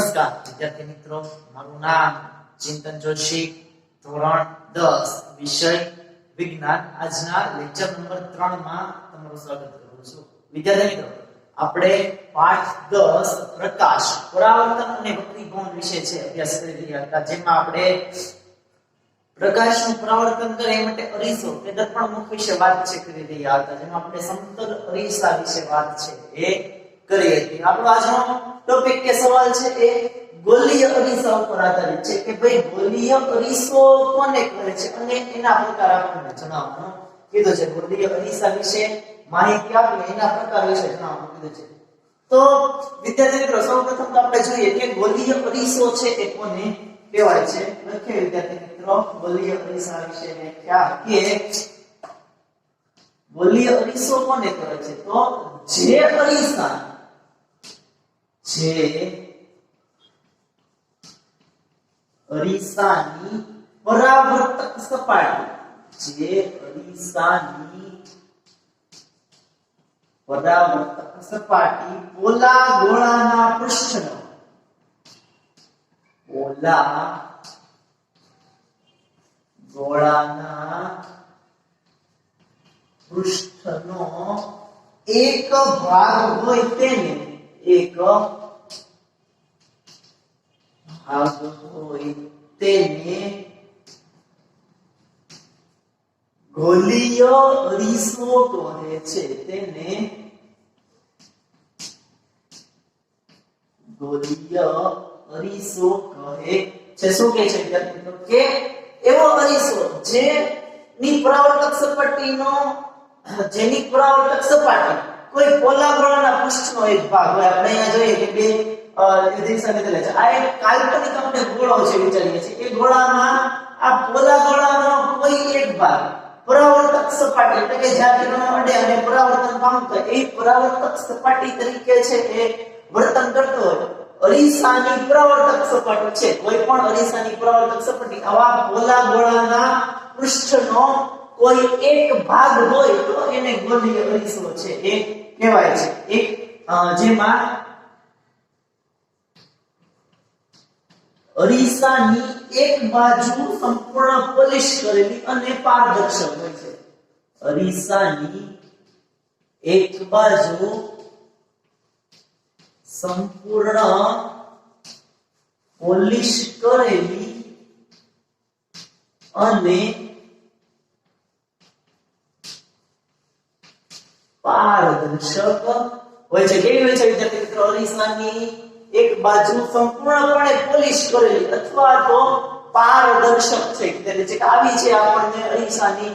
નમસ્કાર વિદ્યાર્થી મિત્રો, મારું નામ ચિંતન જોશી, ધોરણ 10, વિષય વિજ્ઞાન. આજના લેક્ચર નંબર 3 માં તમારું સ્વાગત કરું છું. વિદ્યાર્થી મિત્રો, આપણે પાઠ 10 પ્રકાશ, પરાવર્તન અને વક્રીભવન વિશે છે અભ્યાસ કરી રહ્યા હતા, જેમાં આપણે પ્રકાશનું પરાવર્તન કરે એ માટે અરીસો કે દર્પણ મુખ વિશે વાત કરી રહ્યા હતા, જેમાં આપણે સમતલ અરીસા વિશે વાત છે એ કરી હતી. આપણો આજનો ટોપિક કે સવાલ છે એ ગોલીય અરીસા ઉપર આધારિત છે કે ભાઈ ગોલીય અરીસો કોને કહે છે અને એના પ્રકાર આપણને જણાવવાનું કીધું છે. ગોલીય અરીસા વિશે માહિતી આપી, એના પ્રકાર વિશે જણાવવાનું કીધું છે. તો વિદ્યાર્થી મિત્રો, સૌપ્રથમ તો આપણે જોઈએ કે ગોલીય અરીસો છે એ કોને કહેવાય છે. લખીએ વિદ્યાર્થી મિત્રો, ગોલીય અરીસા વિશે વ્યાખ્યા કે ગોલીય અરીસો કોને કહે છે? તો જે અરીસાની પરાવર્તક સપાટી, પોલા ગોળાના પૃષ્ઠનો એક ભાગ હોય તેને ગોલીય અરીસો કહે છે. શું કહે છે વિદ્યાર્થી મિત્રો? કે એવો અરીસો જેની પરાવર્તક સપાટી કોઈ પોલા ગોળાના પૃષ્ઠનો એક ભાગ હોય. આપણે અહીંયા જોઈએ કે બે અરીસા લીધેલા છે. આ એક કાલ્પનિક આપણે ગોળો છે વિચારીએ છીએ. એ ગોળામાં આ પોલા ગોળાનો કોઈ એક ભાગ પરાવર્તક સપાટી, એટલે કે જ્યાં કિરણો અડે અને પરાવર્તન પામતો હોય, એ પરાવર્તક સપાટી તરીકે છે એ વર્તન કરતો હોય. અરીસાની પરાવર્તક સપાટી છે, કોઈ પણ અરીસાની પરાવર્તક સપાટી આવા પોલા ગોળાના પૃષ્ઠનો કોઈ એક ભાગ હોય તો એને ગોલીય અરીસો છે એ કહેવાય છે. એક જેમાં અરીસાની એક બાજુ સંપૂર્ણ પોલિશ કરેલી અને પારદર્શક હોય છે. અરીસાની એક બાજુ સંપૂર્ણ પોલિશ કરેલી અને પારદર્શક હોય છે. કેવી હોય છે વિદ્યાર્થી મિત્રો? અરીસાની એક બાજુ સંપૂર્ણપણે પોલિશ કરેલી અથવા તો પારદર્શક છે. એટલે કે આવી છે આપણને અરીસાની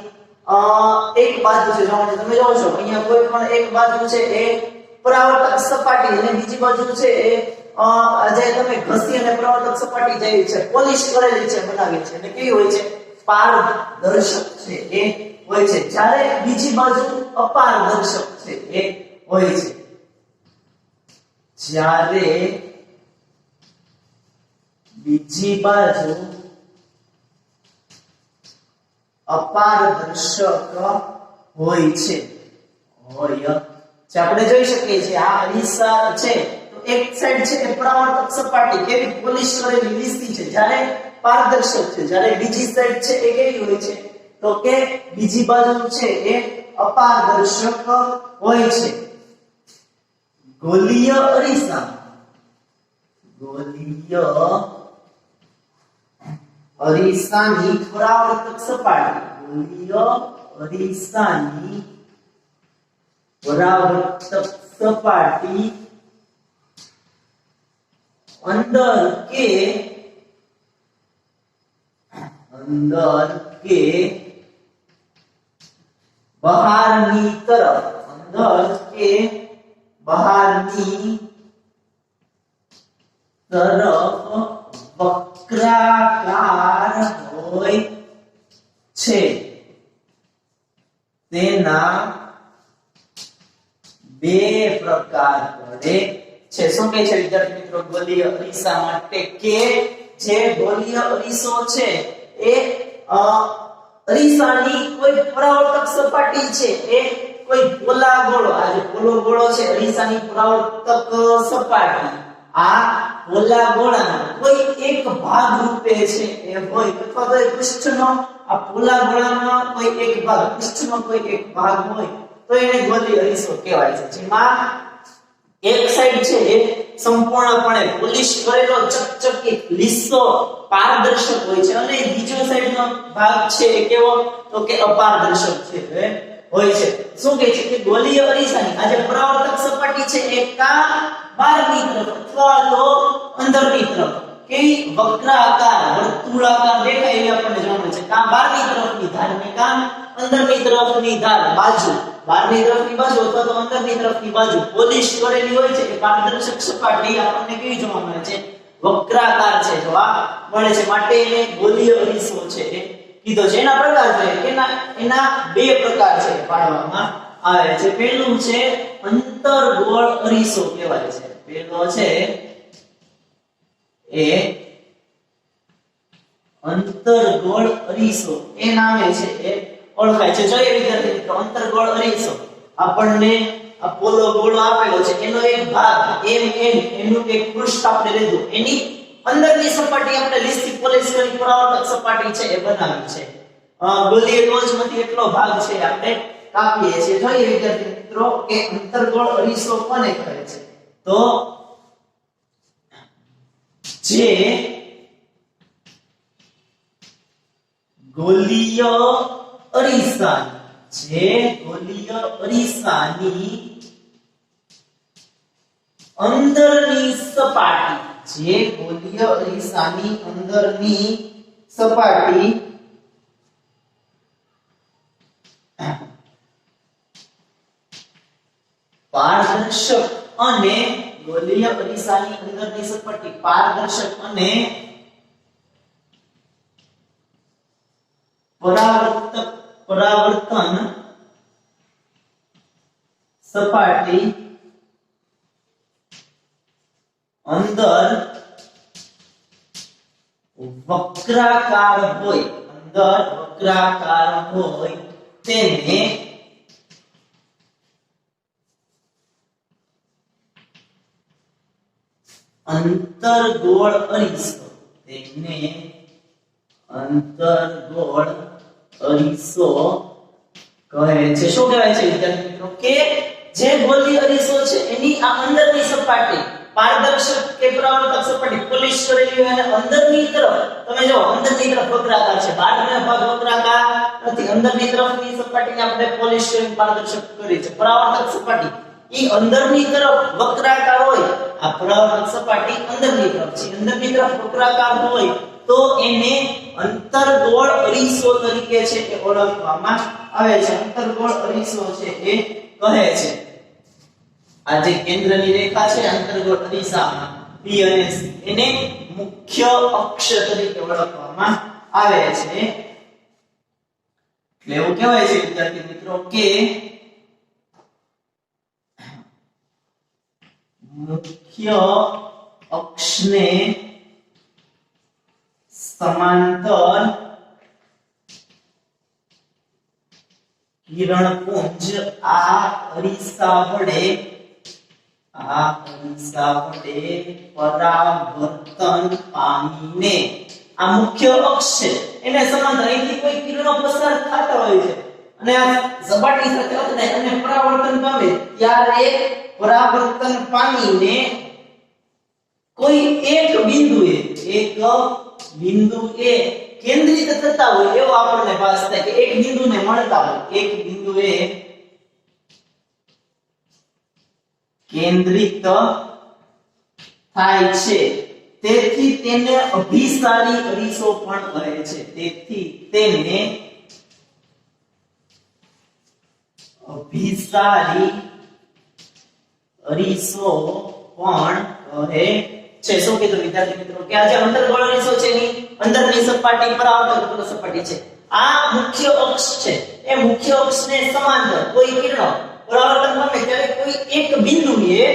એક બાજુ છે. તમે જોવો છો અહીંયા કોઈ પણ એક બાજુ છે એ પરાવર્તક સપાટી અને બીજી બાજુ છે એ જે તમે ઘસી અને પરાવર્તક સપાટી જેવી છે પોલિશ કરેલી છે, બનાવી છે. એટલે કેવી હોય છે? પારદર્શક છે એ હોય છે. જ્યારે બીજી બાજુ અપારદર્શક છે એ હોય છે. જ્યારે બીજી બાજુ અપારદર્શક હોય છે. આપણે જોઈ શકીએ છીએ આ અરીસા છે તો એક સાઈડ છે એ પરાવર્તક સપાટી કેવી પોલિશ કરેલી લીસી છે, જ્યારે પારદર્શક છે. જ્યારે બીજી સાઈડ છે એ કેવી હોય છે? તો કે બીજી બાજુ છે એ અપારદર્શક હોય છે. ગોલીય અરીસાની પરાવર્તક સપાટી અંદર કે બહારની તરફ વક્રાકાર હોય છે. તેના બે પ્રકાર પડે છે. શું કહે છે વિદ્યાર્થી મિત્રો ગોલીય અરીસા માટે? કે જે ગોલીય અરીસો છે એ અરીસાની કોઈ પરાવર્તક સપાટી છે એ કોઈ પોલા ગોળો, આ જે પોલો ગોળો છે અરીસાની પરાવર્તક સપાટી, આ પોલા ગોળાનો કોઈ એક ભાગ રૂપે છે એ હોય અથવા તો પૃષ્ઠનો આ પોલા ગોળાનો કોઈ એક ભાગ પૃષ્ઠનો કોઈ એક ભાગ હોય તો એને ગોલીય અરીસો કહેવાય છે, જેમાં એક સાઈડ છે એ સંપૂર્ણપણે પોલિશ કરેલો ચકચકિત લીસો પારદર્શક હોય છે અને બીજો સાઈડનો ભાગ છે એ કેવો તો કે અપારદર્શક છે હોય છે. શું કહે છે કે ગોલીય અરીસાની આ જે પરાવર્તક સપાટી છે એ કા બહારની તરફ અથવા તો અંદરની તરફ કેવી વક્રાકાર વર્તુળાકાર દેખાય એવી આપણને જોવા મળે છે. કા બહારની તરફની ધાર ને કા અંદરની તરફની ધાર બાજુ બહારની તરફની બાજુ અથવા તો અંદરની તરફની બાજુ પોલિશ કરેલી હોય છે કે પારદર્શક સપાટી આપણને કેવી જોવા મળે છે વક્રાકાર છે જોવા મળે છે, માટે એને ગોલીય અરીસો છે એ કીધો છે. એના પ્રકાર છે કે એના બે પ્રકાર છે પાડવામાં આવે છે. પહેલું છે અંતર્ગોળ અરીસો કહેવાય છે. પહેલો છે એ અંતર્ગોળ અરીસો એ નામે છે એ ઓળખાય છે. જોઈએ વિદ્યાર્થી મિત્રો, અંતર્ગોળ અરીસો આપણને આ પોલો ગોળો આપેલો છે એનો એક ભાગ એનું એક પૃષ્ઠ આપણે લીધું, એની અંદરની સપાટી આપણે લીસથી પોલિશ કરી પરાવર્તક સપાટી છે એ બનાવી છે. ગોલીય ટોચમાંથી એટલો ભાગ છે આપણે કાપીએ છીએ. જોઈએ વિદ્યાર્થી મિત્રો કે અંતર્ગોળ અરીસો કોને કહે છે તો જે ગોલીય અરીસાની અંદરની સપાટી પારદર્શક અને ગોલીય અરીસાની અંદરની સપાટી પારદર્શક અને પરાવર્તન સપાટી અંદર વક્રાકાર હોય તેને અંતર્ગોળ અરીસો કહે છે. શું કહેવાય છે વિદ્યાર્થી મિત્રો કે જે ગોલીય અરીસો છે એની આ અંદરની સપાટી પારદર્શક કે પરાવર્તક સપાટી પોલિશ કરેલી હોય અને અંદરની તરફ તમે જો અંદરની તરફ વક્રાકાર છે, બહારનો ભાગ વક્રાકાર નથી, અંદરની તરફની સપાટીને આપણે પોલિશ કરીને પારદર્શક કરી છે. પરાવર્તક સપાટી ઈ અંદરની તરફ વક્રાકાર હોય, આ પરાવર્તક સપાટી અંદરની તરફ છે, અંદરની તરફ વક્રાકાર હોય તો એને અંતર્ગોળ અરીસો તરીકે છે એ ઓળખવામાં આવે છે. અંતર્ગોળ અરીસો છે એ કહે છે આ જે કેન્દ્રની રેખા છે અંતર્ગોળ અરીસામાં P અને C એને મુખ્ય અક્ષ તરીકે ઓળખવામાં આવે છે. એટલે એવું કહેવાય છે વિદ્યાર્થી મિત્રો કે મુખ્ય અક્ષને સમાંતર કિરણપુંજ આ અરીસા વડે પરાવર્તન પામીને આ મુખ્ય અક્ષ છે એને સમાંતર અહીંથી કોઈ કિરણો પસાર થતા હોય છે અને આ સપાટી સાથે અથડાય અને પરાવર્તન પામે ત્યારે પરાવર્તન પામીને કોઈ એક બિંદુએ કેન્દ્રિત થતા હોય એવો આપણને ભાસ થાય કે એક બિંદુને મળતા હોય, એક બિંદુએ કેન્દ્રિત થાય છે તેથી તેને અભિસારી અરીસો પણ કહે છે. તેથી તેને અભિસારી અરીસો પણ કહે છે. શું કીધું વિદ્યાર્થી મિત્રો કે આ જે અંતર્ગોળ અરીસો છે એની અંદરની સપાટી પરાવર્તક સપાટી છે, આ મુખ્ય અક્ષ છે એ મુખ્ય અક્ષને સમાંતર કોઈ કિરણો પરાવર્તન પામે ત્યારે કોઈ એક બિંદુએ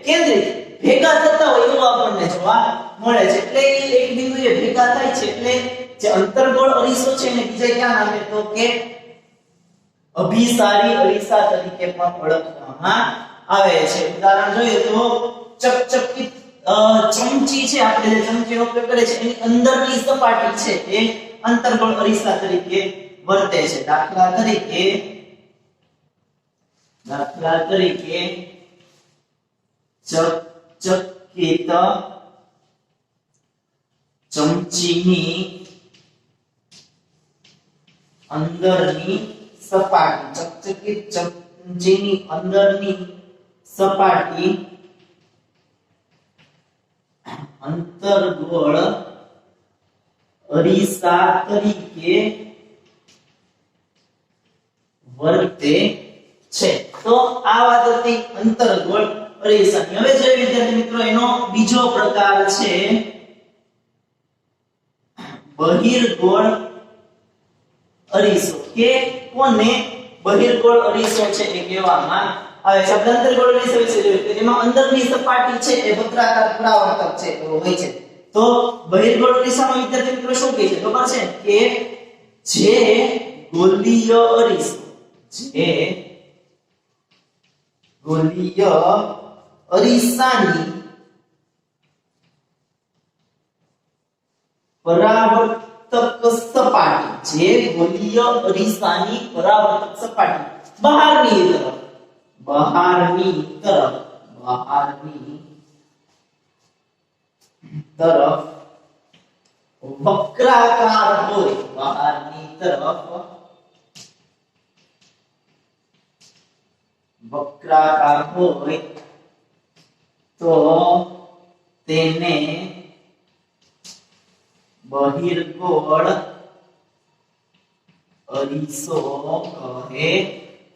કેન્દ્રિત ભેગા થતા હોય એવું આપણને જોવા મળે છે. એટલે એક બિંદુએ ભેગા થાય છે એટલે જે અંતર્ગોળ અરીસો છે એને બીજા ક્યાં નામે તો કે અભિસારી અરીસા તરીકે પણ ઓળખવામાં આવે છે. ઉદાહરણ જોઈએ તો ચકચકિત ચમચી છે, આપણે જે ચમચીનો ઉપયોગ કરીએ છીએ એની અંદરની સપાટી છે એ અંતર્ગોળ અરીસા તરીકે વર્તે છે. દાખલા તરીકે ચકચકિત ચમચીની અંદરની સપાટી, ચકચકિત ચમચીની અંદરની સપાટી અંતર્ગોળ અરીસા તરીકે વર્તે છે. તો આ વાત હતી અંતર્ગોળ અરીસાની. હવે જોઈએ વિદ્યાર્થી મિત્રો એનો બીજો પ્રકાર છે બહિર્ગોળ અરીસો, કે કોને બહિર્ગોળ અરીસો છે એ કહેવામાં આવે છે. આપણે અંતર્ગોળ અરીસો વિશે જોયું કે જેમાં અંદરની સપાટી છે એ વક્રાકાર પરાવર્તક છે એવો હોય છે. તો બહિર્ગોળ અરીસામાં વિદ્યાર્થી મિત્રો શું કહે છે ખબર છે કે જે ગોલીય અરીસો, જે ગોલીય અરીસાની પરાવર્તક સપાટી, જે ગોલીય અરીસાની પરાવર્તક સપાટી બહારની તરફ વક્રાકાર હોય, બહારની તરફ વક્રાકાર હોય તો તેને બહિર્ગોળ અરીસો કહે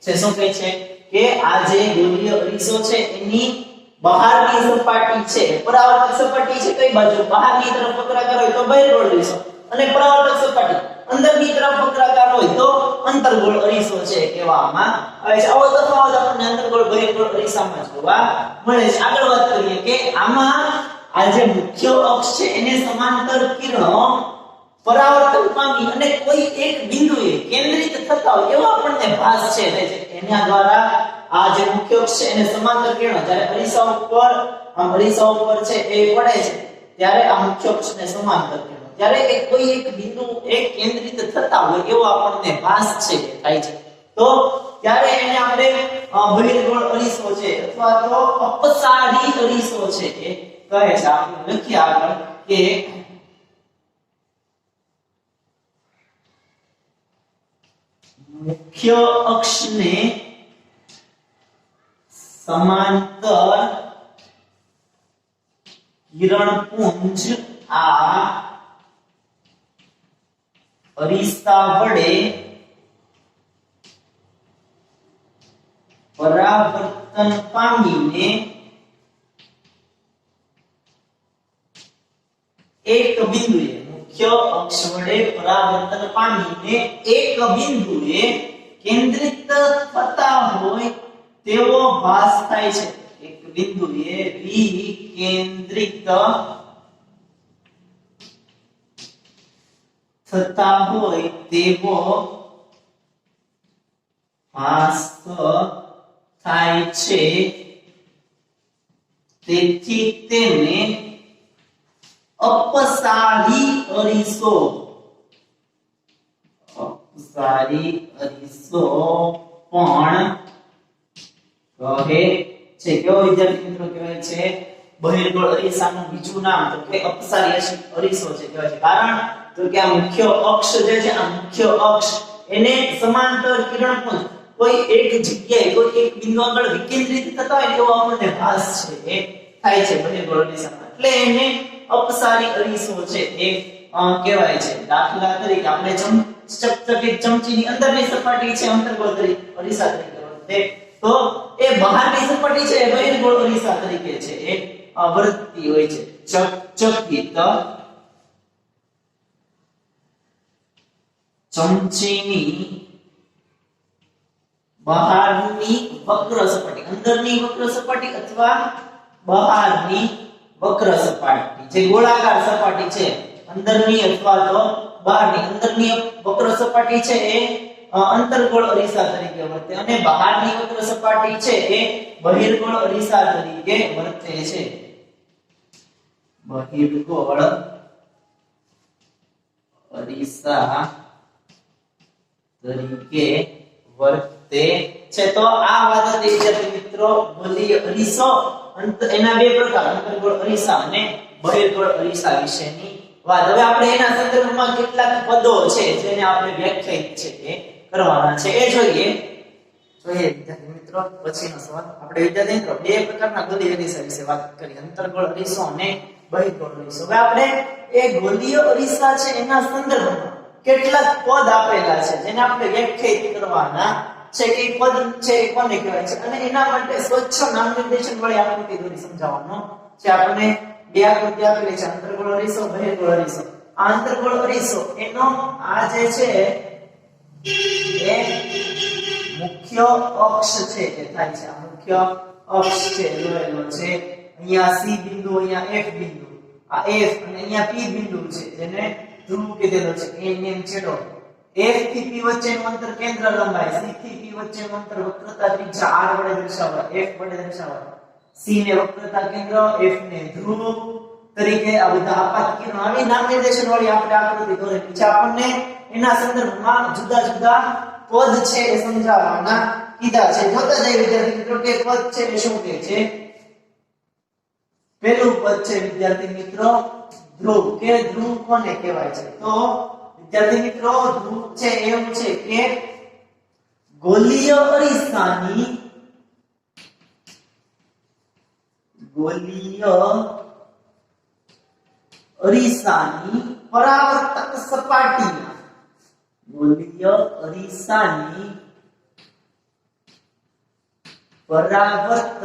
છે. શું કહે છે કે આ જે ગોલીય અરીસો છે એની બહારની સપાટી છે, પરાવર્તક સપાટી છે કઈ બાજુ બહારની તરફ વક્રાકાર હોય તો બહિર્ગોળ અરીસો, અને પરાવર્તક સપાટી અંદરની તરફ વક્રાકાર હોય તો અંતર્ગોળ અરીસો છે કહેવામાં આવે છે. આવો તફાવત આપણને અંતર્ગોળ બહિર્ગોળ અરીસામાં જોવા મળે છે. આગળ વાત કરીએ કે આમાં આ જે મુખ્ય અક્ષ છે એને સમાંતર કિરણો પરાવર્તન પામી અને કોઈ એક બિંદુએ કેન્દ્રિત થતા હોય એવો આપણને ભાસ છે. એના દ્વારા આ જે મુખ્ય અક્ષ છે એને સમાંતર કિરણો જ્યારે અરીસા ઉપર છે એ પડે છે ત્યારે આ મુખ્ય અક્ષને સમાંતર કિરણો ત્યારે કોઈ એક બિંદુ એક કેન્દ્રિત થતા હોય એવો આપણને ભાસ છે થાય છે. તો ત્યારે એને આપણે બહિર્ગોળ અરીસો છે અથવા તો અપસારી અરીસો છે એ કહે છે. આપણે લખીએ આગળ કે મુખ્ય અક્ષને સમાંતર કિરણપુંજ આ અરીસા વડે પરાવર્તન પામીને એક બિંદુએ, મુખ્ય અક્ષ વડે પરાવર્તન પામીને એક બિંદુએ કેન્દ્રિત થતા હોય તેવો ભાસ થાય છે. એક બિંદુએ વિકેન્દ્રિત થતા હોય તેવો ભાસ થાય છે. તેથી તેને અપસારી અરીસો પણ કહે છે. કેવો વિદ્યાર્થી મિત્રો કહેવાય છે બહિર્ગોળ અરીસાનું બીજું નામ તો કે અપસારી અરીસો છે કહેવાય છે. કારણ તો કે આ મુખ્ય અક્ષ જે છે આ મુખ્ય અક્ષ એને સમાંતર કિરણપુંજ કોઈ એક જગ્યાએ કોઈ એક બિંદુ આગળ વિકેન્દ્રિત થતા હોય એવો આપણને ભાસ છે એ થાય છે બહિર્ગોળ અરીસામાં. એટલે એને અપસારી અરીસો છે એ કહેવાય છે. દાખલા તરીકે આપણે ચકચકિત ચમચીની અંદરની સપાટી છે અંતર્ગોળ અરીસા તરીકે વર્તે તો એ બહારની સપાટી છે બહિર્ગોળ અરીસા તરીકે છે એ વર્તતી હોય છે. ચકચકિત ચમચીની બહારની વક્ર સપાટી, અંદરની વક્ર સપાટી અથવા બહારની વક્ર સપાટી જે ગોળાકાર સપાટી છે અંદરની અથવા તો બહારની, અંદરની વક્ર સપાટી છે એ અંતર્ગોળ અરીસા તરીકે વર્તે અને બહારની વક્ર સપાટી છે એ બહિર્ગોળ અરીસા તરીકે વર્તે છે. બહિર્ગોળ અરીસા તરીકે વર્તે છે. તો આ વાત હતી વિદ્યાર્થી મિત્રો ગોલીય અરીસો એના બે પ્રકાર અંતર્ગોળ અરીસા અને બહિર્ગોળ અરીસા વિશેની વાત. હવે આપણે એના સંદર્ભમાં કેટલાક પદો છે જેને આપણે વ્યાખ્યાયિત છે એ કરવાના છે એ જોઈએ વિદ્યાર્થી મિત્રો. પછીનો સવાલ આપણે વિદ્યાર્થી મિત્રો બે પ્રકારના ગોલીય અરીસા વિશે વાત કરી, અંતર્ગોળ અરીસો અને બહિર્ગોળ અરીસો. હવે આપણે એ ગોલીય અરીસા છે એના સંદર્ભમાં કેટલાક પદ આપેલા છે જેને આપણે વ્યાખ્યાયિત કરવાના છે કે પદ છે એ કોને કહેવાય છે અને એના માટે સ્વચ્છ નામ નિર્દેશન વડે આકૃતિ દોરી સમજાવવાનો છે. આપણે બે આકૃતિ આપેલી છે, અંતર્ગોળ અરીસો, બહિર્ગોળ અરીસો. આ અંતર્ગોળ અરીસો એનો આ જે છે એ મુખ્ય અક્ષ છે એ થાય છે. આ મુખ્ય અક્ષ છે દોરેલો છે. અહીંયા C બિંદુ, અહીંયા F બિંદુ, આ F અને અહીંયા P બિંદુ છે જેને ધ્રુવ કીધેલો છે. એ નેમ છેડો F થી P વચ્ચેનું અંતર કેન્દ્ર લંબાઈ, C થી P વચ્ચેનું અંતર વક્રતા ત્રિજ્યા R વડે દર્શાવાય, F વડે દર્શાવાય. C ને વક્રતા કેન્દ્ર, F ને ધ્રુવ તરીકે આ બધા આપાત કિરણો આવી નામ નિર્દેશન વાળી આપણે આકૃતિ દોરેલી છે. આપણને એના સંદર્ભમાં જુદા જુદા પદ છે એ સમજાવવાના કીધા છે. જોતા જઈએ વિદ્યાર્થી મિત્રો કે પદ છે એ શું કહે છે. પહેલું પદ છે વિદ્યાર્થી મિત્રો ધ્રુવ. કે ધ્રુવ કોને કહેવાય છે? તો વિદ્યાર્થી મિત્રો ધ્રુવ છે એવું છે કે ગોલીય અરીસાની પરાવર્તક સપાટીના ગોલીય અરીસાની પરાવર્તક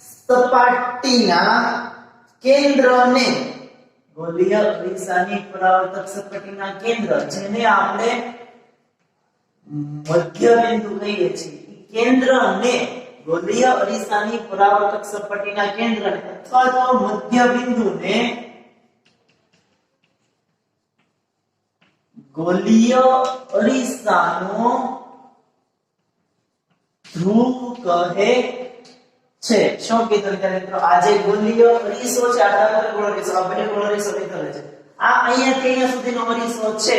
સપાટીના કેન્દ્રને ગોલીય અરીસાની પરાવર્તક સપાટીના કેન્દ્ર જેને આપણે મધ્ય બિંદુ કહીએ છીએ, કેન્દ્રને ગોલીય અરીસાની પરાવર્તક સપાટીના કેન્દ્રને અથવા તો મધ્ય બિંદુને ગોલીય અરીસાનો ધ્રુવ કહે છે. શું કીધું વિદ્યાર્થી મિત્રો? આ જે ગોલીય અરીસો છે, આ અંતર્ગોળ અરીસો, આ બહિર્ગોળ અરીસો કીધેલો છે. આ અહીંયાથી અહીંયા સુધીનો અરીસો છે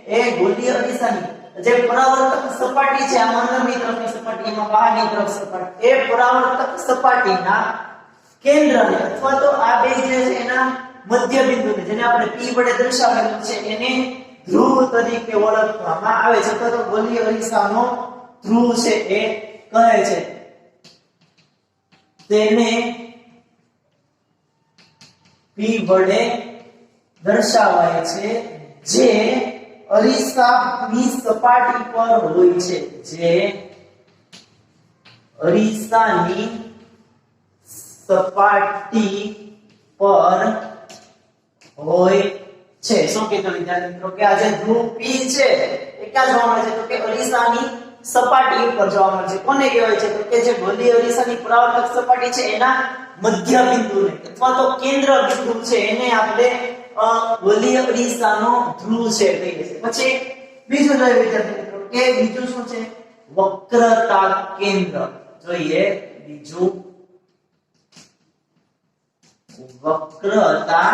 એ ગોલીય અરીસાની જે પરાવર્તક સપાટી છે, આ અંદરની તરફની સપાટી, એમાં બહારની તરફ સપાટી, એ પરાવર્તક સપાટીના કેન્દ્રને અથવા તો આ બે જે છે એના મધ્ય બિંદુને જેને આપણે P વડે દર્શાવેલું છે એને ધ્રુવ તરીકે ઓળખવામાં આવે છે અથવા તો ગોલીય અરીસાનો ધ્રુવ છે એ કહે છે. તેને P વડે દર્શાવાય છે જે અરીસાની સપાટી પર હોય છે, જે અરીસાની સપાટી પર હોય છે. શું કીધું વિદ્યાર્થી મિત્રો કે આ જે ધ્રુવ P છે એ ક્યાં જોવા મળે છે? તો કે અરીસાની સપાટી ઉપર જોવા મળે છે. કોને કહેવાય છે? તો કે જે ગોલીય અરીસાની પરાવર્તક સપાટી છે એના મધ્ય બિંદુને અથવા તો કેન્દ્ર બિંદુ છે એને આપણે ગોલીય અરીસાનો ધ્રુવ છે કહીએ છીએ. પછી બીજું જોઈએ વિદ્યાર્થી મિત્રો કે બીજું શું છે? વક્રતા કેન્દ્ર. જોઈએ બીજું વક્રતા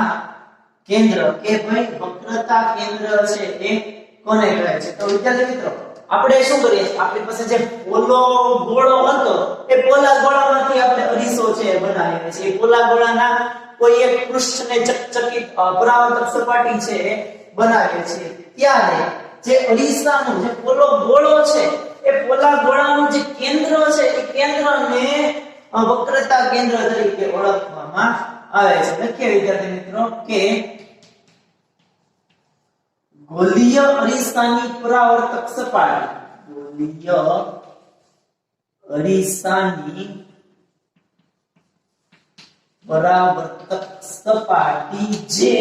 કેન્દ્ર. કે ભાઈ વક્રતા કેન્દ્ર છે એ કોને કહેવાય છે? તો વિદ્યાર્થી મિત્રો આપણે શું કરીએ? આપણી પાસે જે પોલો ગોળો હતો એ પોલા ગોળામાંથી આપણે અરીસો છે બનાવીએ છીએ. પોલા ગોળાના કોઈ એક પૃષ્ઠને ચકચકિત પરાવર્તક સપાટી છે એ બનાવીએ છીએ. ત્યારે જે અરીસાનો જે પોલો ગોળો છે એ પોલા ગોળાનું જે કેન્દ્ર છે એ કેન્દ્રને વક્રતા કેન્દ્ર તરીકે ઓળખવામાં આવે છે. લખીએ વિદ્યાર્થી મિત્રો કે ગોલીય અરીસાની પરાવર્તક સપાટી, ગોલીય અરીસાની પરાવર્તક સપાટી જે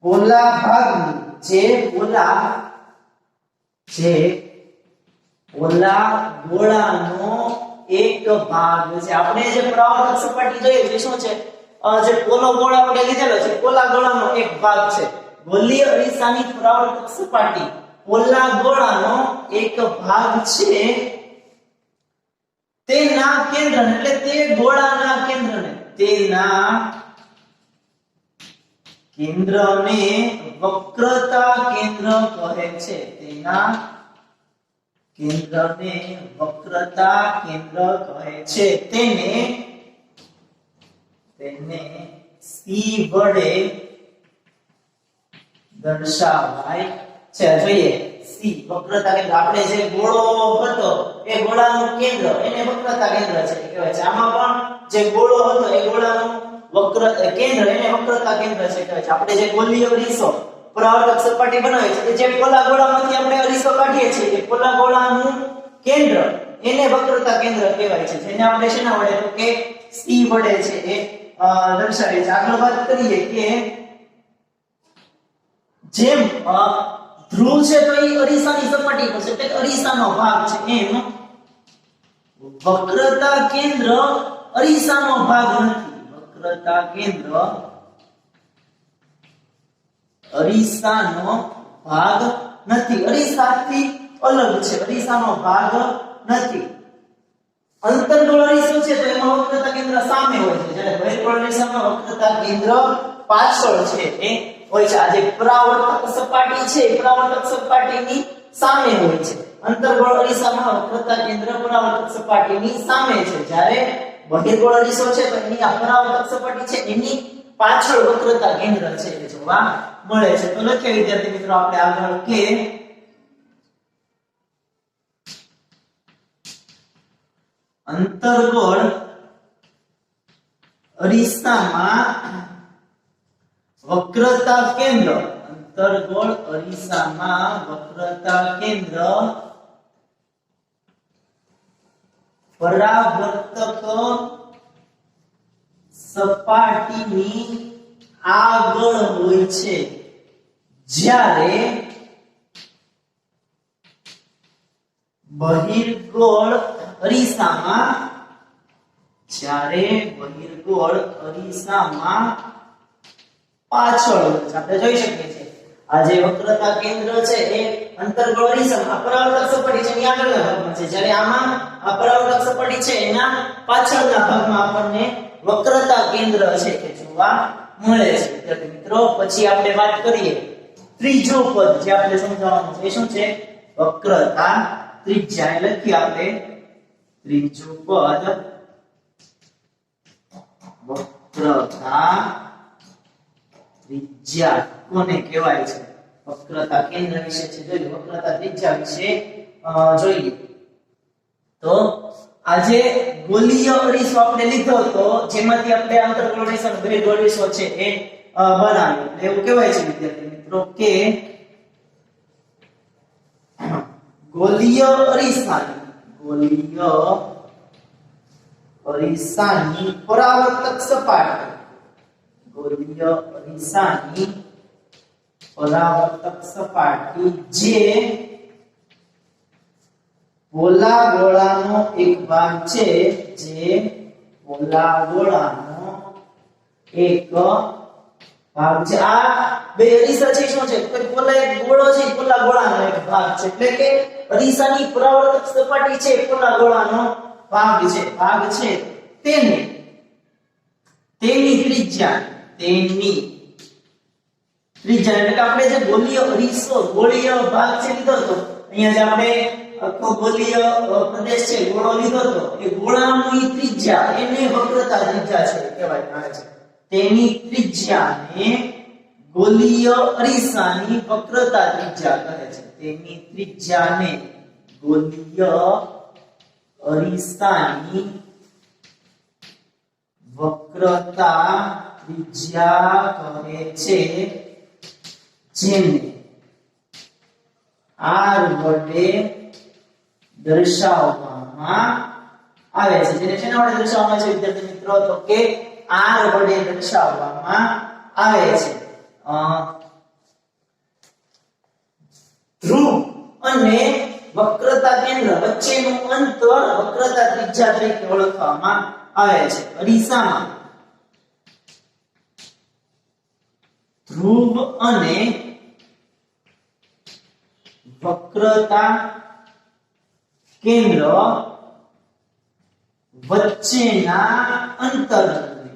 પોલા ભાગની પોલા ગોળાનો એક ભાગ છે. આપણે જે પરાવર્તક સપાટી જોઈએ છે શું છે? જે પોલો ગોળો આપણે લીધેલો છે પોલા ગોળાનો એક ભાગ છે. ગોલીય અરીસાની પરાવર્તક સપાટી પોલા ગોળાનો એક ભાગ છે. તેના કેન્દ્રને એટલે તે ગોળાના કેન્દ્રને વક્રતા કેન્દ્ર કહે છે. તેના કેન્દ્રને વક્રતા કેન્દ્ર કહે છે. તેને C વડે દર્શાવાય છે. જોઈએ C વક્રતા કેન્દ્ર. આપણે જે ગોળો હતો એ ગોળાનું કેન્દ્ર એને વક્રતા કેન્દ્ર છે કહેવાય છે. આમાં પણ જે ગોળો હતો એ ગોળાનું વક્ર કેન્દ્ર એને વક્રતા કેન્દ્ર છે કહેવાય છે. આપણે જે ગોલીય અરીસો પરાવર્તક સપાટી બનાવે છે જે પોલા ગોળામાંથી આપણે અરીસો કાઢીએ છીએ એ પોલા ગોળાનું કેન્દ્ર એને વક્રતા કેન્દ્ર કહેવાય છે. જેને આપણે શેના વડે તો કે C વડે છે એ દર્શાવીએ છીએ. આગળ વાત કરીએ કે જેમ ધ્રુવ છે તો એ અરીસાની સપાટી પર છે એટલે અરીસાનો ભાગ છે એમ વક્રતા કેન્દ્ર અરીસાનો ભાગ નથી. વક્રતા કેન્દ્ર અરીસાનો ભાગ નથી. અરીસાથી અલગ છે. અરીસાનો ભાગ નથી. અંતર્ગોળ અરીસો છે તો એમાં વક્રતા કેન્દ્ર સામે હોય છે જ્યારે બહિર્ગોળ અરીસામાં વક્રતા કેન્દ્ર પાછળ છે એ હોય છે. આ જે પરાવર્તક સપાટી છે પરાવર્તક સપાટીની સામે હોય છે. અંતર્ગોળ અરીસામાં વક્રતા કેન્દ્ર પરાવર્તક સપાટીની સામે છે જ્યારે બહિર્ગોળ અરીસો છે તો એની આ પરાવર્તક સપાટી છે એની પાછળ વક્રતા કેન્દ્ર છે એ જોવા મળે છે. તો લખીએ વિદ્યાર્થી મિત્રો આપણે આગળ કે અંતર્ગોળ અરીસામાં વક્રતા કેન્દ્ર અંતર્ગોળ અરીસામાં વક્રતા કેન્દ્ર પરાવર્તક સપાટીની આગળ હોય છે જ્યારે બહિર્ગોળ અરીસામાં પાછળ હોય છે. આપણે જોઈ શકીએ છીએ આ જે વક્રતા કેન્દ્ર છે એ અંતર્ગોળ અરીસામાં પરાવર્તક સપાટી છે એની આગળના ભાગમાં છે જ્યારે આમાં આ પરાવર્તક સપાટી છે એના પાછળના ભાગમાં આપણને વક્રતા કેન્દ્ર છે એ જોવા મળે છે. વિદ્યાર્થી મિત્રો પછી આપણે વાત કરીએ ત્રીજો પદ જે આપણે સમજાવવાનું છે એ શું છે વક્રતા ત્રિજ્યા. લખીએ આપણે ત્રીજું પદ વક્રતા ત્રિજ્યા કોને કહેવાય છે. વક્રતા કેન્દ્ર વિશે છે જોઈએ. વક્રતા ત્રિજ્યા વિશે જોઈએ તો આજે ગોલીય અરીસો આપણે લીધો તો જેમાંથી આપણે અંતર્ગોળ અરીસો અને બહિર્ગોળ અરીસો છે એ બનાવ્યો. એવું કહેવાય છે વિદ્યાર્થી મિત્રો કે ગોલીય અરીસાની પરાવર્તક સપાટી જે પોલા ગોળાનો એક ભાગ છે આ બે અરીસા છે શું છે કોઈ પોલા એક ગોળો છે પોલા ગોળાનો એક ભાગ છે એટલે કે અરીસાની પરાવર્તક સપાટી છે પોલા ગોળાનો ભાગ છે તેની ત્રિજ્યા એટલે કે આપણે જે ગોળીય ભાગ છે લીધો હતો અહીંયા જે આપણે આખો ગોળીય પ્રદેશ છે ગોળો લીધો હતો એ ગોળાની ત્રિજ્યા એને વક્રતા ત્રિજ્યા છે કહેવાય આવે છે. તેની ત્રિજ્યાને ગોલીય અરીસાની વક્રતા ત્રિજ્યા કહે છે. તેની ત્રિજ્યાને ગોલીય અરીસાની વક્રતા ત્રિજ્યા કહે છે જેને r વડે દર્શાવવામાં આવે છે. જેને શેના વડે દર્શાવવામાં આવે છે વિદ્યાર્થી મિત્રો તો કે r વડે દર્શાવવામાં આવે છે. ધ્રુવ અને વક્રતા કેન્દ્ર વચ્ચેનું અંતર વક્રતા ત્રિજ્યા તરીકે ઓળખવામાં આવે છે. અરીસામાં ધ્રુવ અને વક્રતા કેન્દ્ર વચ્ચેના અંતરને,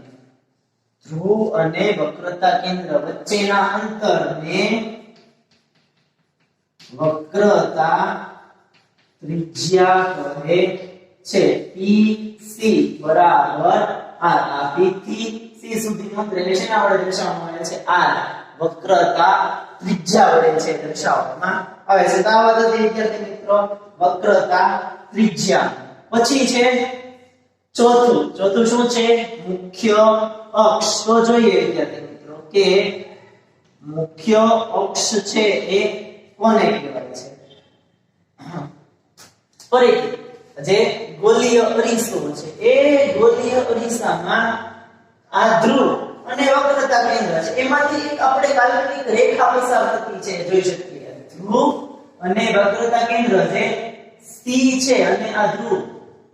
ધ્રુવ અને વક્રતા કેન્દ્ર વચ્ચેના અંતરને વક્રતા ત્રિજ્યા કહે છે. PC બરાબર r. આ P થી C સુધીનું અંતર એટલે શેના વડે દર્શાવવામાં આવે છે? r. વક્રતા ત્રિજ્યા વડે છે દર્શાવવામાં આવે છે. તો આ વાત હતી વિદ્યાર્થી મિત્રો વક્રતા ત્રિજ્યા. પછી છે ચોથું શું છે? મુખ્ય અક્ષ. તો જોઈએ વિદ્યાર્થી મિત્રો કે મુખ્ય અક્ષ છે એ કોને કહેવાય છે? ફરીથી જે ગોલીય અરીસો છે એ ગોલીય અરીસામાં આ ધ્રુવ અને વક્રતા કેન્દ્ર છે એમાંથી એક આપણે કાલ્પનિક રેખા પસાર થતી છે જોઈ શકીએ. ધ્રુવ અને વક્રતા કેન્દ્ર જે C છે અને આ ધ્રુવ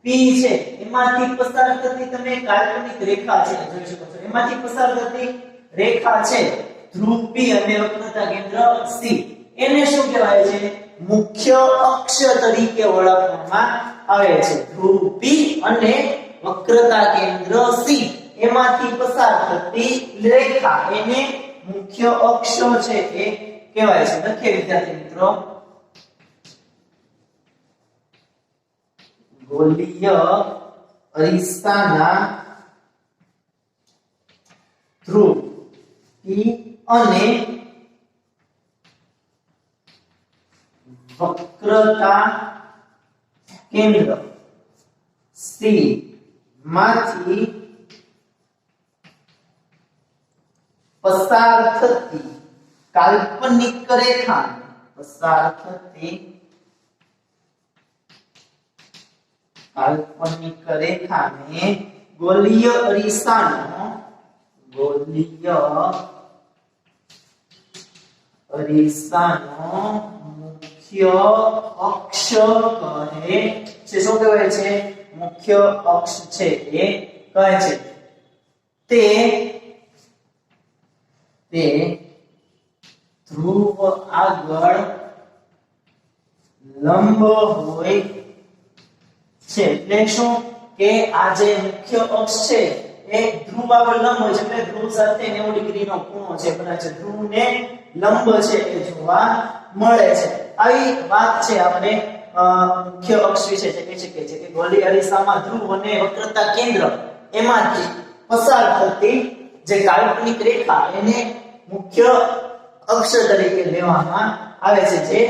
P છે એમાંથી પસાર થતી તમે કાલ્પનિક રેખા છે જોઈ શકો છો. એમાંથી પસાર થતી રેખા છે ધ્રુવ P અને વક્રતા કેન્દ્ર C. એને શું કહેવાય છે? મુખ્ય અક્ષ તરીકે ઓળખવામાં આવે છે. ધ્રુવ P અને વક્રતા કેન્દ્ર C એમાંથી પસાર થતી રેખા એને મુખ્ય અક્ષ છે એ કહેવાય છે. લખીએ વિદ્યાર્થી મિત્રો ગોલીય અરીસાના ધ્રુવ P અને વક્રતા કેન્દ્ર C માંથી પસાર થતી કાલ્પનિક રેખાને ગોલીય અરીસાનો મુખ્ય અક્ષ કહે છે. શું કહેવાય છે? મુખ્ય અક્ષ છે એ કહે છે. તે ધ્રુવ આગળ લંબ હોય છે. એટલે શું કે આ જે મુખ્ય અક્ષ છે એ ધ્રુવ આગળ લંબ હોય છે એટલે ધ્રુવ સાથે 90 ડિગ્રીનો ખૂણો છે બને છે. ધ્રુવને લંબ છે એ જોવા મળે છે. આવી વાત છે આપણે મુખ્ય અક્ષ વિશે છે કહી શકીએ છીએ કે ગોલીય અરીસામાં ધ્રુવ અને વક્રતા કેન્દ્ર એમાંથી પસાર થતી જે કાલ્પનિક રેખા એને મુખ્ય અક્ષ તરીકે લેવામાં આવે છે. જે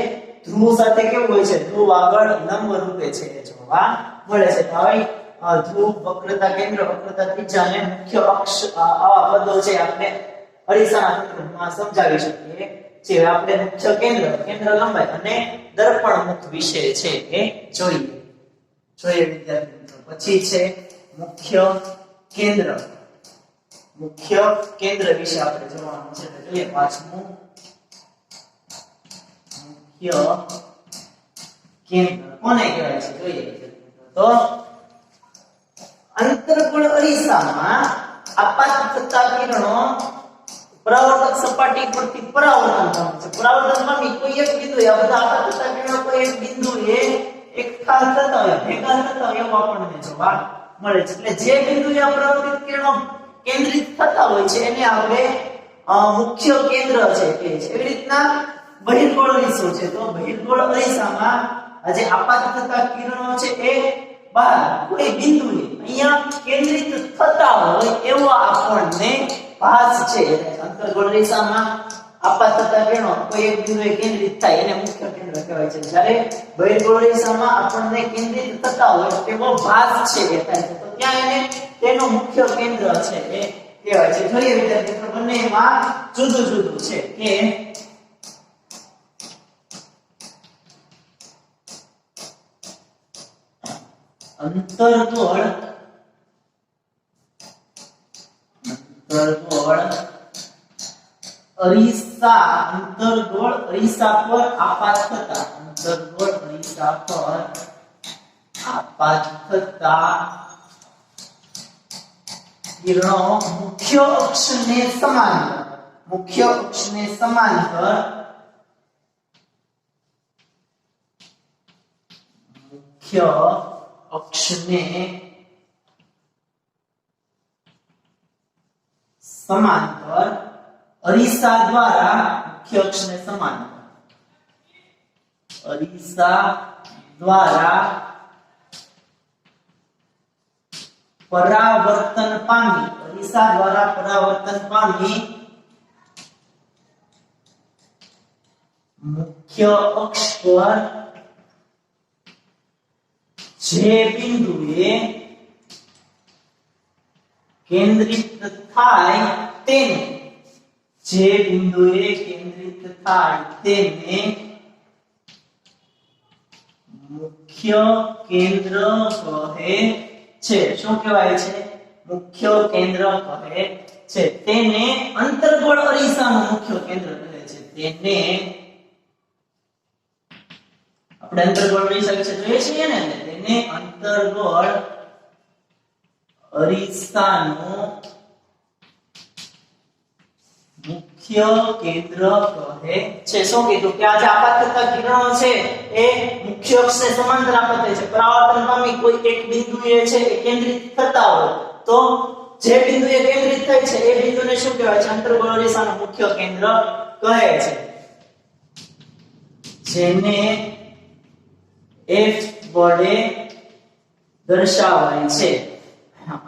ધ્રુવ સાથે કેવું હોય છે? ધ્રુવ આગળ લંબ રૂપે છે એ જોવા મળે છે. તો આવી ધ્રુવ વક્રતા કેન્દ્ર વક્રતા ત્રિજ્યા અને મુખ્ય અક્ષ આવા પદો છે આપણે અરીસાના તંત્રમાં સમજાવી શકીએ છે. આપણે મુખ્ય કેન્દ્ર લંબાઈ અને દર્પણ મુખ વિશે છે એ જોઈએ વિદ્યાર્થી મિત્રો. પછી છે મુખ્ય કેન્દ્ર વિશે આપણે જોવાનું છે. જોઈએ પાંચમું મુખ્ય કેન્દ્ર કોને કહેવાય છે જોઈએ. તો અંતર્ગોળ અરીસામાં આપાત થતા કિરણો પરાવર્તક સપાટી પરથી પરાવર્તન પામે છે. પરાવર્તન પામી કોઈ એક બિંદુએ આ બધા આપાત થતા કિરણો કોઈ એક બિંદુએ એકઠા થતા હોય ભેગા થતા હોય એવું આપણને જોવા મળે છે. એટલે જે બિંદુએ આ પરાવર્તિત કિરણો કેન્દ્રિત થતા હોય છે એને આપણે મુખ્ય કેન્દ્ર છે કે એવી રીતના બહિર્ગોળ અરીસો છે. તો બહિર્ગોળ અરીસામાં આજે આપાત થતા કિરણો છે એ બહાર કોઈ બિંદુએ અહીંયા કેન્દ્રિત થતા હોય એવો આપણને ભાસ છે. અંતર્ગોળ અરીસામાં આપાત થતા કિરણો કોઈ એક બિંદુએ કેન્દ્રિત થાય એને મુખ્ય કેન્દ્ર કહેવાય છે. જ્યારે બહિર્ગોળ અરીસામાં આપણને કેન્દ્રિત થતા હોય એવો ભાસ છે એ થાય છે. તો ત્યાં એને તેનું મુખ્ય કેન્દ્ર છે એ કહેવાય છે. જોઈએ વિદ્યાર્થી મિત્રો બંનેમાં જુદું છે કે અંતર્ગોળ અરીસા પર આપાત થતા કિરણો મુખ્ય અક્ષને સમાંતર મુખ્ય અક્ષને સમાંતર અરીસા દ્વારા મુખ્ય અક્ષને સમાંતર અરીસા દ્વારા પરાવર્તન પામી અરીસા દ્વારા પરાવર્તન પામી મુખ્ય અક્ષ પર જે બિંદુએ કેન્દ્રિત થાય તેને જે બિંદુએ કેન્દ્રિત થાય તેને મુખ્ય કેન્દ્ર કહે છે શું કહેવાય છે મુખ્ય કેન્દ્ર કહે છે તેને અંતર્ગોળ અરીસાનું મુખ્ય કેન્દ્ર કહે છે તેને આપણે અંતર્ગોળ અરીસા વિશે જોઈએ છીએ ને તેને અંતર્ગોળ અરીસાનું મુખ્ય કેન્દ્ર કહે છે શું કીધું કે આ જે આપાત થતા કિરણો છે એ મુખ્ય અક્ષને સમાંતર આપાત થાય છે પરાવર્તન પામી કોઈ એક બિંદુએ છે એ કેન્દ્રિત થતા હોય તો જે બિંદુએ કેન્દ્રિત થાય છે એ બિંદુને શું કહેવાય છે અંતર્ગોળ અરીસાનું મુખ્ય કેન્દ્ર કહે છે જેને F વડે દર્શાવાય છે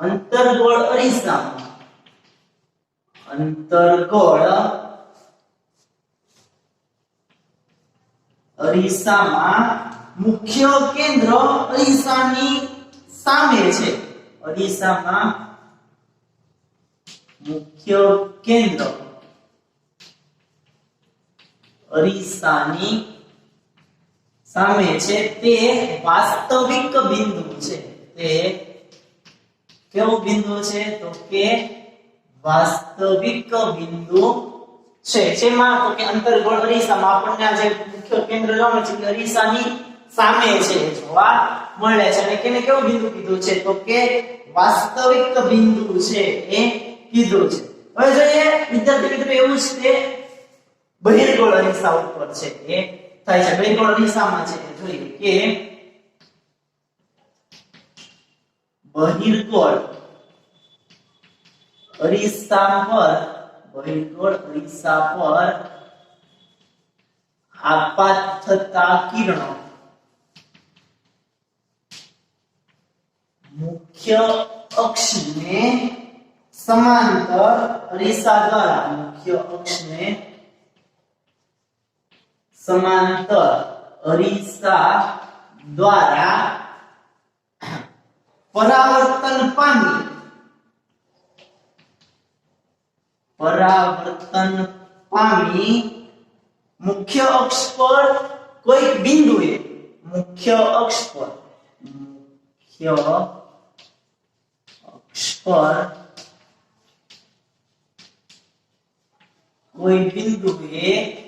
અંતર્ગોળ અરીસામાં અંતર્ગોળ અરીસામાં મુખ્ય કેન્દ્ર અરીસાની સામે છે અરીસામાં મુખ્ય કેન્દ્ર અરીસાની સામે છે તે વાસ્તવિક બિંદુ છે તે કેવું બિંદુ છે તો કે વાસ્તવિક બિંદુ છે જેમાં તો કે અંતર્ગોળ અરીસામાં આપણને આ જે મુખ્ય કેન્દ્ર જોવા મળે છે કે અરીસાની સામે છે જોવા મળે છે અને કેને કેવું બિંદુ કીધું છે તો કે વાસ્તવિક બિંદુ છે એ કીધું છે હવે જોઈએ વિદ્યાર્થી મિત્રો એવું જ તે બહિર્ગોળ અરીસા ઉપર છે એ થાય છે બહિર્ગોળ અરીસામાં છે જોઈએ કે બહિર્ગોળ અરીસા પર આપાત થતા કિરણો મુખ્ય અક્ષને સમાંતર અરીસા દ્વારા મુખ્ય અક્ષને સમાંતર અરીસા દ્વારા પરાવર્તન પામી મુખ્ય અક્ષ પર કોઈ બિંદુએ મુખ્ય અક્ષ પર કોઈ બિંદુએ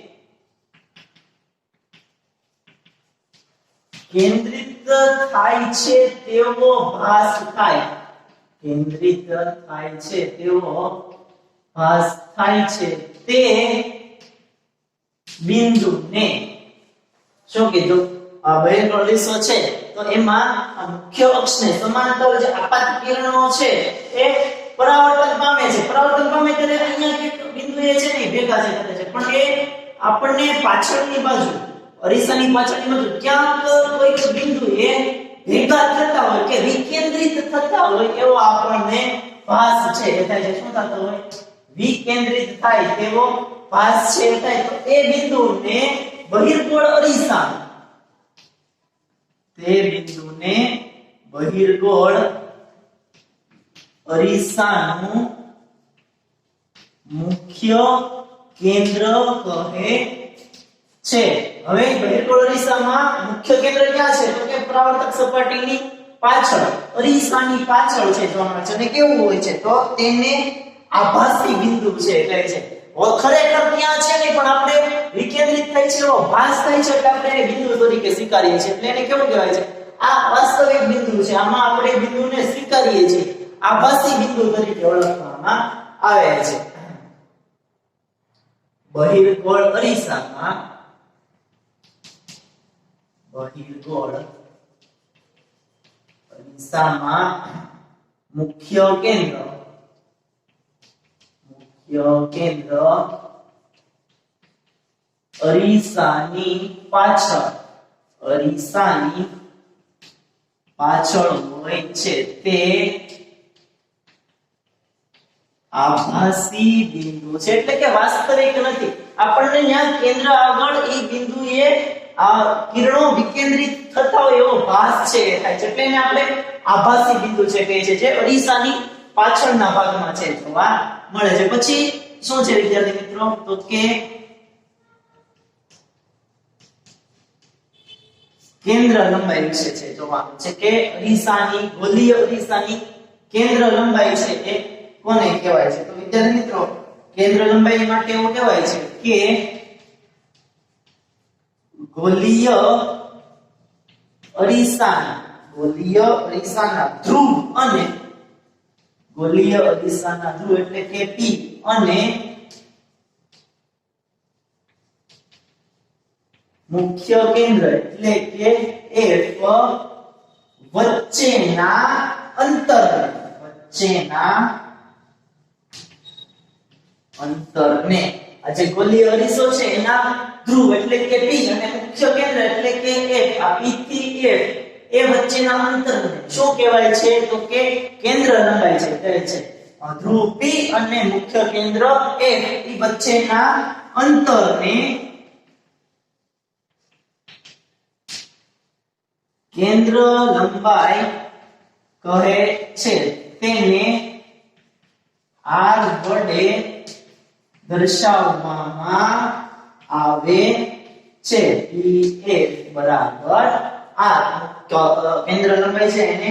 કેન્દ્રિત થાય છે તેવો ભાસ થાય કેન્દ્રિત થાય છે તેવો ભાસ થાય છે તે બિંદુને શું કીધું આ બહિર્ગોળ અરીસો છે તો એમાં આ મુખ્ય અક્ષને સમાંતર જે આપાત કિરણો છે એ પરાવર્તન પામે છે પરાવર્તન પામે ત્યારે અહીંયા એક બિંદુ એ છે ને ભેગા છે કરે છે પણ એ આપણને પાછળની બાજુ અરીસાની પાછળની બાજુ ક્યાંક કોઈક બિંદુ એ ભેગા થતા હોય કે વિકેન્દ્રિત થતા હોય એવો આપણને ભાસ છે એ થાય છે શું થતો હોય વિકેન્દ્રિત થાય તેવો ભાસ છે થાય તો એ બિંદુને બહિર્ગોળ અરીસા તે બિંદુને બહિર્ગોળ અરીસાનું મુખ્ય કેન્દ્ર કહે છે હવે બહિર્ગોળ અરીસામાં મુખ્ય કેન્દ્ર ક્યાં છે તો કે પરાવર્તક સપાટીની પાછળ અરીસાની પાછળ છે જોવા મળે છે અને કેવું હોય છે તો તેને આભાસી બિંદુ છે કહે છે ખરેખર ત્યાં છે નહીં પણ આપણે વિકેન્દ્રિત થાય છે એવો ભાસ થાય છે એટલે આપણે એને બિંદુ તરીકે સ્વીકારીએ છીએ એટલે એને કેવું કહેવાય છે આ વાસ્તવિક બિંદુ છે આમાં આપણે બિંદુને સ્વીકારીએ છીએ આભાસી બિંદુ તરીકે ઓળખવામાં આવે છે બહિર્ગોળ અરીસામાં મુખ્ય કેન્દ્ર મુખ્ય કેન્દ્ર અરીસાની પાછળ હોય છે તે આભાસી બિંદુ છે, એટલે કે વાસ્તવિક નથી. આપણને ત્યાં કેન્દ્ર આગળ એ બિંદુએ આ કિરણો વિકેન્દ્રિત થતા હોય એવો ભાસ છે થાય છે, એટલે એને આપણે આભાસી બિંદુ છે કહે છે, જે અરીસાની પાછળના ભાગમાં છે જોવા મળે છે. પછી શું છે વિદ્યાર્થી મિત્રો, તો કે કેન્દ્ર લંબાઈ વિશે છે જોવાનું છે કે અરીસાની ગોલીય અરીસાની કેન્દ્ર લંબાઈ છે એ કોને કહેવાય છે. તો વિદ્યાર્થી મિત્રો કેન્દ્ર લંબાઈ માટે એવું કહેવાય છે કે ગોલીય અરીસાના ધ્રુવ અને ગોલીય અરીસાના ધ્રુવ એટલે કે P અને મુખ્ય કેન્દ્ર એટલે કે F વચ્ચેના અંતરને આ જે ગોલીય અરીસો છે એના ધ્રુવ એટલે કે P અને મુખ્ય કેન્દ્ર એટલે કે F, આ P થી F એ વચ્ચેના અંતરને શું કહેવાય છે, તો કે કેન્દ્ર લંબાઈ છે કહે છે. ધ્રુવ P અને મુખ્ય કેન્દ્ર F એ વચ્ચેના અંતરને કેન્દ્ર લંબાઈ કહે છે. તેને R વડે દર્શાવવામાં આવે છે. PF બરાબર R, કેન્દ્ર લંબાઈ છે એને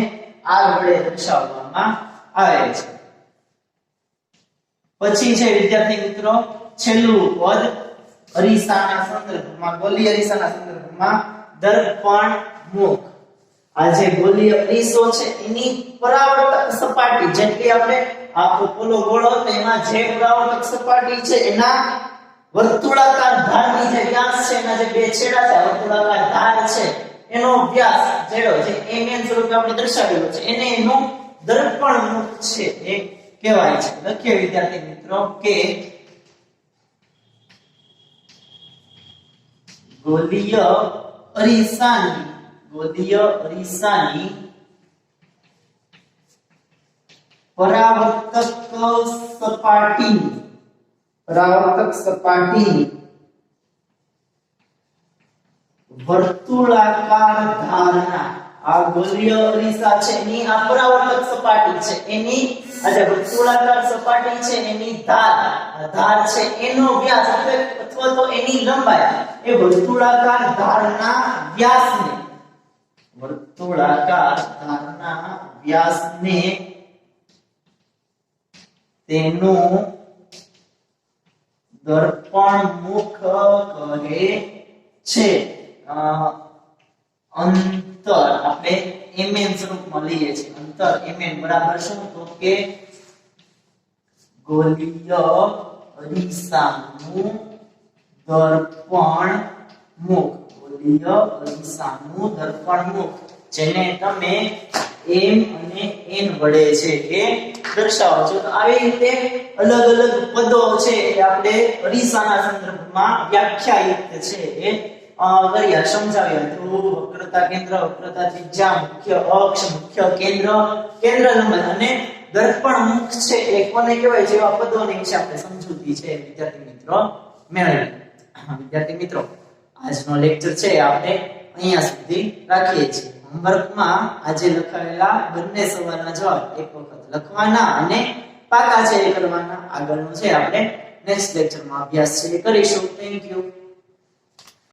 R વડે દર્શાવવામાં આવે છે. પછી છે વિદ્યાર્થી મિત્રો છેલ્લું પદ અરીસાના સંદર્ભમાં, ગોલીય અરીસાના સંદર્ભમાં દર્પણ મુખ. આ જે ગોલીય અરીસો છે એની પરાવર્તક સપાટી, જેમ કે આપણે આખો પોલો ગોળો હતો એમાં જે પરાવર્તક સપાટી છે એના વર્તુળાકાર ધારની જે વ્યાસ છે, એના જે બે છેડા છે વર્તુળાકાર ધાર છે એનો વ્યાસ જેડો જે mn સ્વરૂપે આપણે દર્શાવેલો છે એને એનો દર્પણ મુખ છે એ કહેવાય છે. લખીએ વિદ્યાર્થી મિત્રો કે ગોલીય અરીસાની પરાવર્તક સપાટી વર્તુળાકાર ધારના, આ ગોલીય અરીસા છે એની આ પરાવર્તક સપાટી છે એની આ જે વર્તુળાકાર સપાટી છે એની ધાર છે એનો વ્યાસ અથવા તો એની લંબાઈ એ વર્તુળાકાર ધારના વ્યાસને તેનું દર્પણ મુખ કહે છે. અંતર આપણે mn સ્વરૂપમાં લઈએ છીએ. અંતર mn બરાબર શું, તો કે ગોલીય અરીસાનું દર્પણ મુખ, જેને તમે m અને n વડે છે એ દર્શાવો છો. તો આવી રીતે અલગ અલગ પદો છે એ આપણે અરીસાના સંદર્ભમાં વ્યાખ્યાયિત છે એ કર્યા, સમજાવ્યા. ધ્રુવ, વક્રતા કેન્દ્ર, વક્રતા ત્રિજ્યા, મુખ્ય અક્ષ, મુખ્ય કેન્દ્ર, કેન્દ્ર લંબાઈ અને દર્પણ મુખ છે એ કોને કહેવાય, જેવા પદોની વિશે આપણે સમજૂતી છે વિદ્યાર્થી મિત્રો મેળવી. વિદ્યાર્થી મિત્રો આજનો લેક્ચર છે આપણે અહીંયા સુધી રાખીએ છીએ. હોમવર્કમાં આજે લખાયેલા બંને સવાલના જવાબ એક વખત લખવાના અને પાકા છે એ કરવાના. આગળનું છે આપણે નેક્સ્ટ લેક્ચરમાં અભ્યાસ છે કરીશું. Thank you.